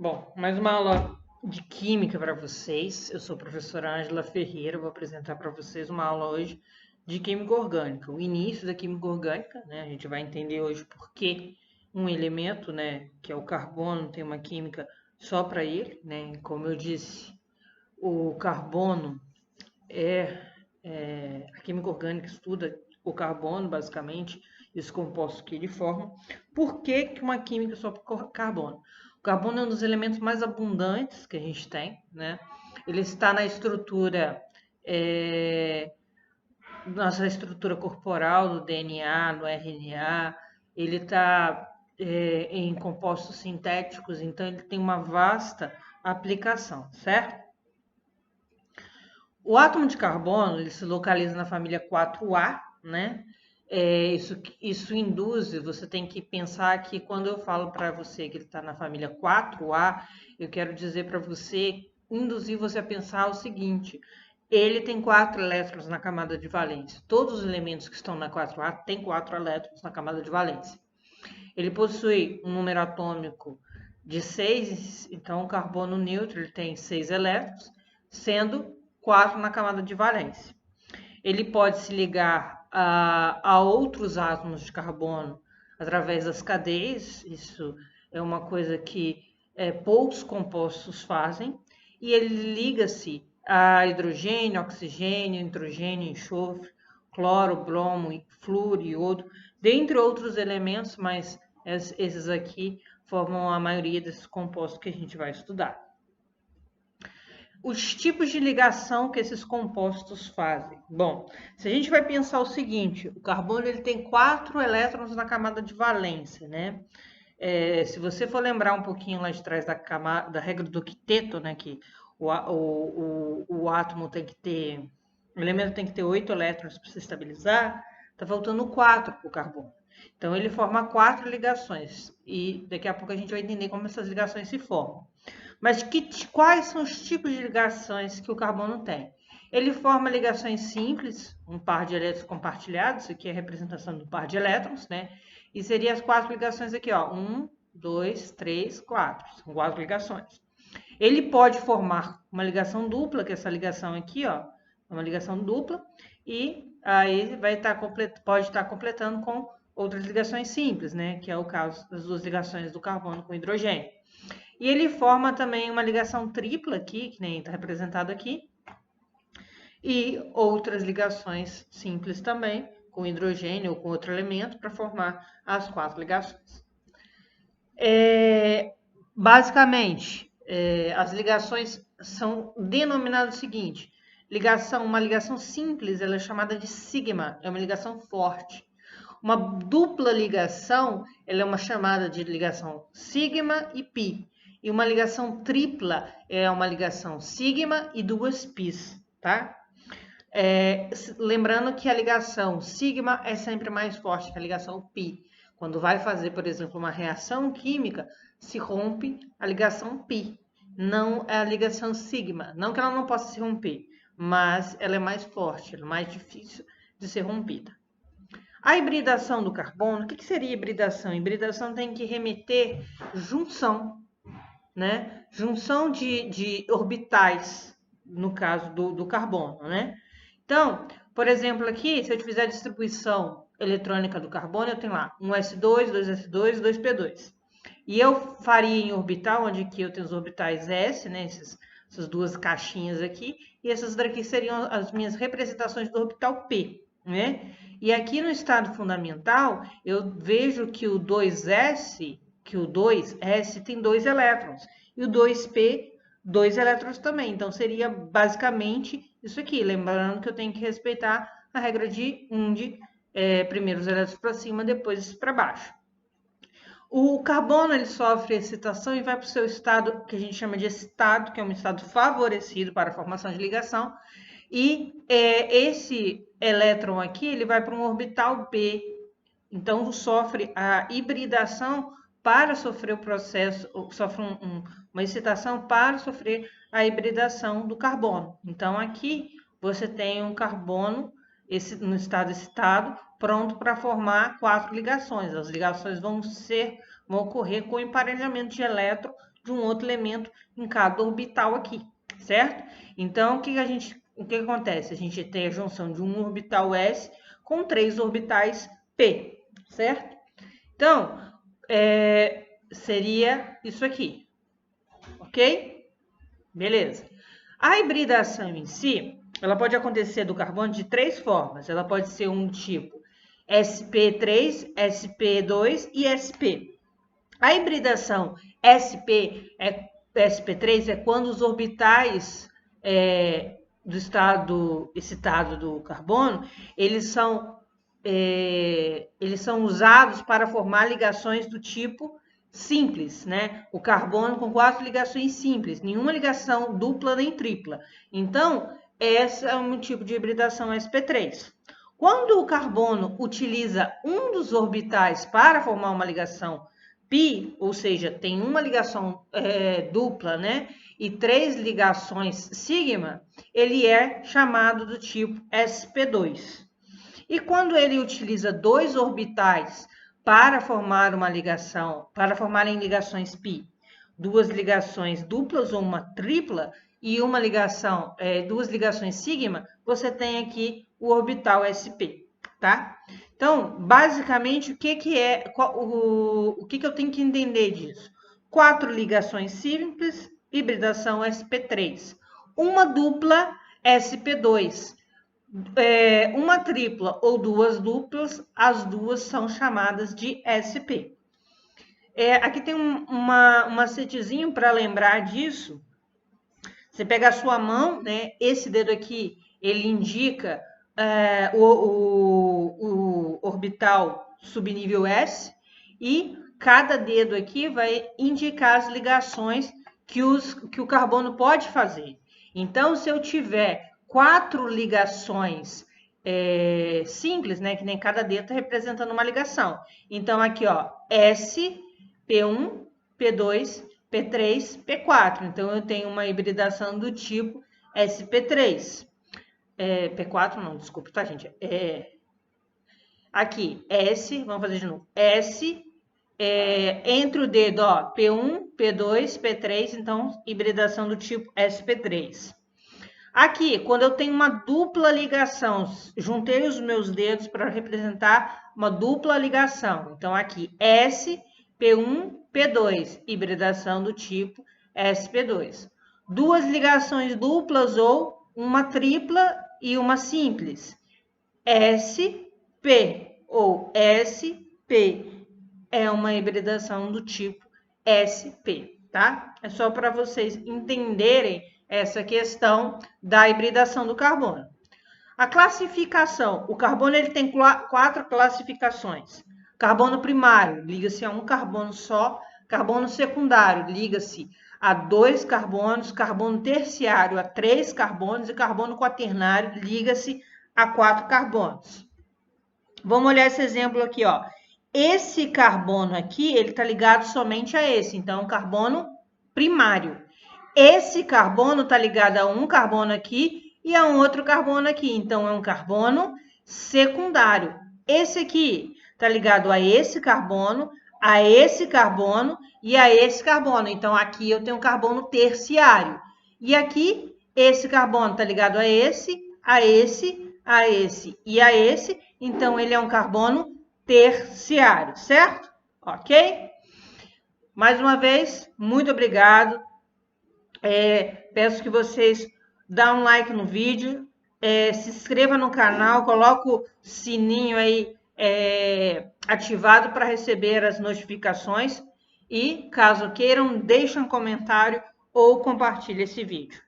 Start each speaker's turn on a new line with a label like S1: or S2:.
S1: Bom, mais uma aula de química para vocês. Eu sou a professora Ângela Ferreira, vou apresentar para vocês uma aula hoje de química orgânica, o início da química orgânica, né? A gente vai entender hoje por que um elemento, né, que é o carbono, tem uma química só para ele, né? Como eu disse, o carbono a química orgânica estuda o carbono, basicamente, e os compostos que ele forma. Por que que uma química só por carbono? O carbono é um dos elementos mais abundantes que a gente tem, né? Ele está na estrutura, nossa estrutura corporal, do DNA, no RNA, ele está em compostos sintéticos, então ele tem uma vasta aplicação, certo? O átomo de carbono ele se localiza na família 4A, né? Isso induz, você tem que pensar que quando eu falo para você que ele está na família 4A, eu quero dizer para você, induzir você a pensar o seguinte: ele tem 4 elétrons na camada de valência. Todos os elementos que estão na 4A têm 4 elétrons na camada de valência. Ele possui um número atômico de 6, então o carbono neutro ele tem 6 elétrons, sendo 4 na camada de valência. Ele pode se ligar a outros átomos de carbono através das cadeias, isso é uma coisa que poucos compostos fazem, e ele liga-se a hidrogênio, oxigênio, nitrogênio, enxofre, cloro, bromo, flúor, iodo, dentre outros elementos, mas esses aqui formam a maioria desses compostos que a gente vai estudar. Os tipos de ligação que esses compostos fazem. Bom, se a gente vai pensar o seguinte, o carbono ele tem 4 elétrons na camada de valência, né? Se você for lembrar um pouquinho lá de trás da regra do quinteto, né, que o átomo tem que ter, o elemento tem que ter 8 elétrons para se estabilizar, tá faltando 4 para o carbono. Então ele forma 4 ligações e daqui a pouco a gente vai entender como essas ligações se formam. Mas quais são os tipos de ligações que o carbono tem? Ele forma ligações simples, um par de elétrons compartilhados, isso aqui é a representação do par de elétrons, né? E seria as 4 ligações aqui, ó. 1, 2, 3, 4. São 4 ligações. Ele pode formar uma ligação dupla, que é essa ligação aqui, ó. É uma ligação dupla. E aí pode estar completando com outras ligações simples, né? Que é o caso das duas ligações do carbono com hidrogênio. E ele forma também uma ligação tripla aqui, que nem está representado aqui, e outras ligações simples também, com hidrogênio ou com outro elemento, para formar as 4 ligações. Basicamente, as ligações são denominadas o seguinte: uma ligação simples, ela é chamada de sigma, é uma ligação forte. Uma dupla ligação, ela é uma chamada de ligação sigma e pi. E uma ligação tripla é uma ligação sigma e 2 pis, tá? Lembrando que a ligação sigma é sempre mais forte que a ligação pi. Quando vai fazer, por exemplo, uma reação química, se rompe a ligação pi, não a ligação sigma. Não que ela não possa se romper, mas ela é mais forte, ela é mais difícil de ser rompida. A hibridação do carbono, o que seria hibridação? Hibridação tem que remeter junção, né? Junção de orbitais, no caso do carbono, né? Então, por exemplo, aqui, se eu fizer a distribuição eletrônica do carbono, eu tenho lá um S2, 2S2, 2P2. E eu faria em orbital, onde aqui eu tenho os orbitais S, né? Essas duas caixinhas aqui, e essas daqui seriam as minhas representações do orbital P, né? E aqui no estado fundamental, eu vejo que o 2S, tem 2 elétrons, e o 2P, 2 elétrons também. Então, seria basicamente isso aqui, lembrando que eu tenho que respeitar a regra de primeiros elétrons para cima, depois para baixo. O carbono ele sofre excitação e vai para o seu estado, que a gente chama de estado, que é um estado favorecido para a formação de ligação. E esse elétron aqui ele vai para um orbital B. Então, sofre a hibridação para sofrer o processo, sofre uma excitação para sofrer a hibridação do carbono. Então, aqui você tem um carbono no estado excitado, pronto para formar 4 ligações. As ligações vão ocorrer com emparelhamento de elétron de um outro elemento em cada orbital aqui, certo? Então, o que acontece? A gente tem a junção de um orbital S com 3 orbitais P, certo? Então, seria isso aqui, ok? Beleza. A hibridação em si, ela pode acontecer do carbono de 3 formas. Ela pode ser um tipo sp3, sp2 e sp. A hibridação sp3 é quando os orbitais do estado excitado do carbono, eles são usados para formar ligações do tipo simples, né? O carbono com 4 ligações simples, nenhuma ligação dupla nem tripla. Então, esse é um tipo de hibridação sp3. Quando o carbono utiliza um dos orbitais para formar uma ligação pi, ou seja, tem uma ligação dupla, né? E 3 ligações sigma, ele é chamado do tipo sp2. E quando ele utiliza 2 orbitais para formar uma ligação, para formarem ligações pi, 2 ligações duplas ou uma tripla e uma ligação, 2 ligações sigma, você tem aqui o orbital sp, tá? Então, basicamente, o que eu tenho que entender disso? 4 ligações simples, hibridação sp3. Uma dupla sp2. Uma tripla ou 2 duplas, as duas são chamadas de sp. Aqui tem um macetezinho para lembrar disso. Você pega a sua mão, né? Esse dedo aqui, ele indica o orbital subnível S, e cada dedo aqui vai indicar as ligações que o carbono pode fazer. Então, se eu tiver 4 ligações simples, né? Que nem cada dedo está representando uma ligação. Então, aqui, ó, S, P1, P2, P3, P4. Então, eu tenho uma hibridação do tipo sp3. P4 não, desculpa, tá, gente? Aqui, S, vamos fazer de novo. S, entre o dedo, ó, P1, P2, P3, então, hibridação do tipo sp3. Aqui, quando eu tenho uma dupla ligação, juntei os meus dedos para representar uma dupla ligação. Então, aqui, S, P1, P2, hibridação do tipo sp2. 2 ligações duplas ou uma tripla e uma simples. SP ou SP é uma hibridação do tipo SP, tá? É só para vocês entenderem essa questão da hibridação do carbono. A classificação. O carbono ele tem 4 classificações. Carbono primário, liga-se a um carbono só. Carbono secundário, liga-se a 2 carbonos. Carbono terciário, a 3 carbonos. E carbono quaternário, liga-se a 4 carbonos. Vamos olhar esse exemplo aqui, ó. Esse carbono aqui, ele está ligado somente a esse. Então, é um carbono primário. Esse carbono está ligado a um carbono aqui e a um outro carbono aqui. Então, é um carbono secundário. Esse aqui está ligado a esse carbono e a esse carbono. Então, aqui eu tenho um carbono terciário. E aqui, esse carbono está ligado a esse e a esse. Então, ele é um carbono terciário, certo? Ok? Mais uma vez, muito obrigado. Peço que vocês dão um like no vídeo, se inscreva no canal, coloque o sininho aí ativado para receber as notificações e, caso queiram, deixem um comentário ou compartilhe esse vídeo.